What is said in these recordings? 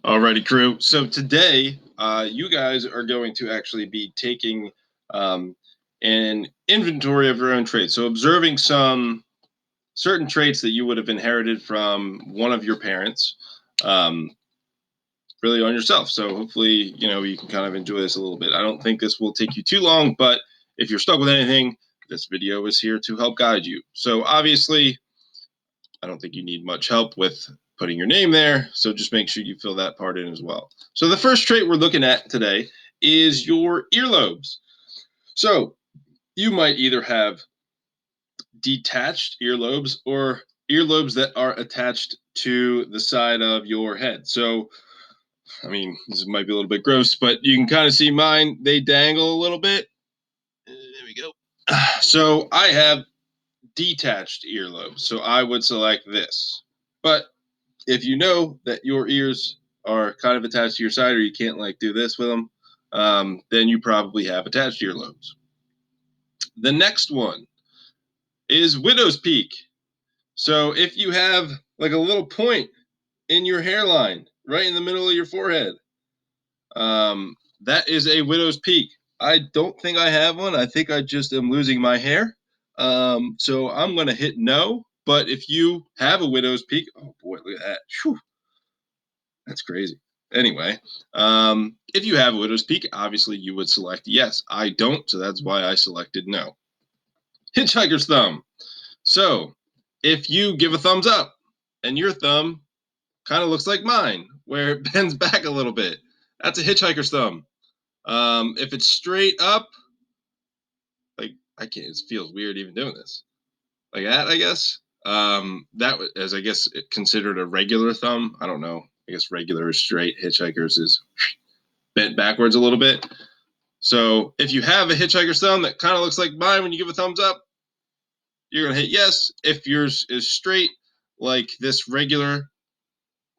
Alrighty, crew. So today, you guys are going to actually be taking um, an inventory of your own traits. So observing some certain traits that you would have inherited from one of your parents, um, really on yourself. So hopefully, you can kind of enjoy this a little bit. I don't think this will take you too long, but if you're stuck with anything, this video is here to help guide you. So obviously, I don't think you need much help with putting your name there, so just make sure you fill that part in as well. So the first trait we're looking at today is your earlobes. So you might either have detached earlobes or earlobes that are attached to the side of your head. So, I mean, this might be a little bit gross, but you can kind of see mine. They dangle a little bit. There we go. So I have detached earlobes. So I would select this. But if you know that your ears are kind of attached to your side or you can't like do this with them, then you probably have attached earlobes. The next one is widow's peak. So if you have like a little point in your hairline right in the middle of your forehead, that is a widow's peak. I don't think I have one. I think I just am losing my hair. So I'm going to hit no. But if you have a widow's peak, oh boy, look at that. Whew, that's crazy. Anyway, if you have a widow's peak, obviously you would select yes. I don't, so that's why I selected no. Hitchhiker's thumb. So if you give a thumbs up and your thumb kind of looks like mine, where it bends back a little bit, that's a hitchhiker's thumb. If it's straight up, like I can't, it feels weird even doing this. Like that, I guess. That is, I guess, considered a regular thumb. I don't know. I guess regular is straight. Hitchhikers is bent backwards a little bit. So if you have a hitchhiker's thumb that kind of looks like mine when you give a thumbs up, you're going to hit yes. If yours is straight, like this regular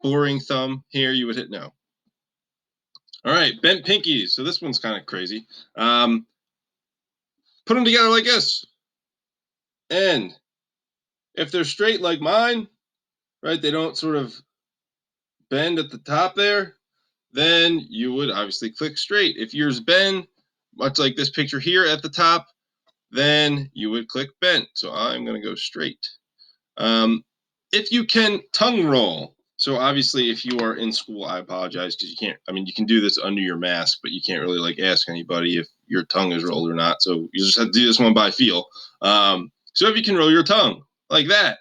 boring thumb here, you would hit no. All right, bent pinkies. So this one's kind of crazy. Put them together like this. And if they're straight like mine, right, they don't sort of bend at the top there, then you would obviously click straight. If yours bend, much like this picture here at the top, then you would click bent. So I'm going to go straight. If you can tongue roll, so obviously if you are in school, I apologize because you can't, I mean, you can do this under your mask, but you can't really like ask anybody if your tongue is rolled or not. So you just have to do this one by feel. So if you can roll your tongue like that,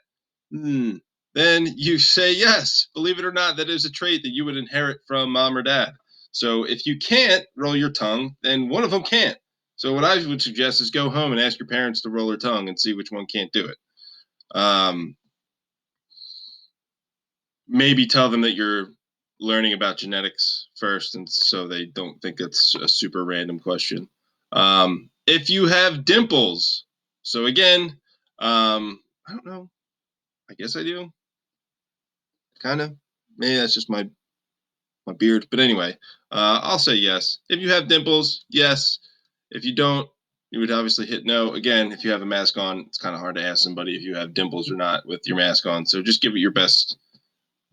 then you say yes. Believe it or not, that is a trait that you would inherit from mom or dad. So if you can't roll your tongue, then one of them can't. So what I would suggest is go home and ask your parents to roll their tongue and see which one can't do it. Maybe tell them that you're learning about genetics first, and so they don't think it's a super random question. If you have dimples, so again, I don't know. I guess I do. Kind of. Maybe that's just my beard. But anyway, I'll say yes. If you have dimples, yes. If you don't, you would obviously hit no. Again, if you have a mask on, it's kind of hard to ask somebody if you have dimples or not with your mask on. So just give it your best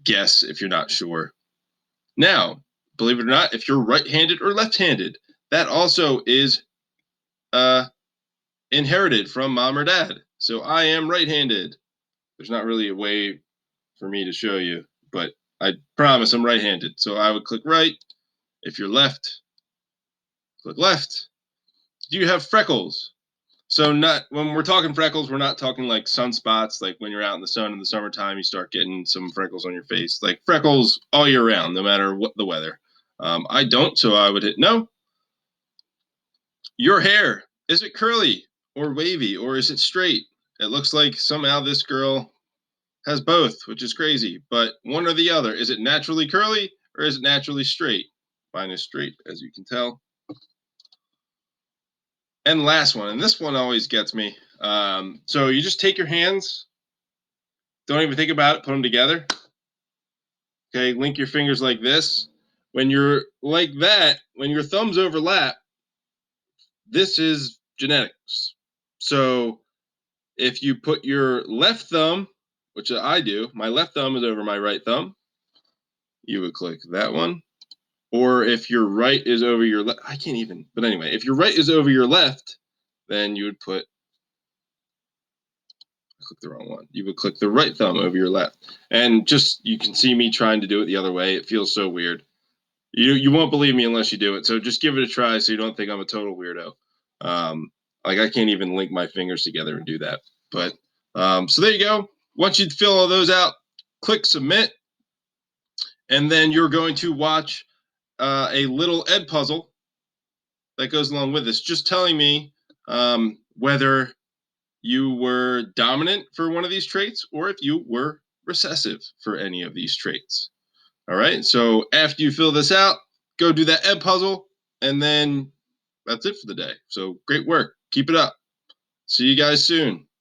guess if you're not sure. Now, believe it or not, if you're right-handed or left-handed, that also is inherited from mom or dad. So I am right-handed. There's not really a way for me to show you, but I promise I'm right-handed. So I would click right. If you're left, click left. Do you have freckles? So not when we're talking freckles, we're not talking like sunspots, like when you're out in the sun in the summertime, you start getting some freckles on your face. Like freckles all year round, no matter what the weather. I don't, so I would hit no. Your hair, is it curly or wavy or is it straight? It looks like somehow this girl has both, which is crazy, but one or the other. Is it naturally curly or is it naturally straight? Mine is straight, as you can tell. And last one, and this one always gets me. So you just take your hands, don't even think about it, put them together. Okay, link your fingers like this. When you're like that, when your thumbs overlap, this is genetics. So if you put your left thumb, which I do, my left thumb is over my right thumb. you would click that one. Or if your right is over your left, I can't even, but anyway, if your right is over your left, then you would put, I clicked the wrong one. You would click the right thumb over your left. And just, you can see me trying to do it the other way. It feels so weird. You won't believe me unless you do it. So just give it a try so you don't think I'm a total weirdo. Like I can't even link my fingers together and do that. But so there you go. Once you fill all those out, click submit, and then you're going to watch a little Ed puzzle that goes along with this, just telling me whether you were dominant for one of these traits or if you were recessive for any of these traits. All right, so after you fill this out, go do that Ed puzzle, and then that's it for the day. So great work. Keep it up. See you guys soon.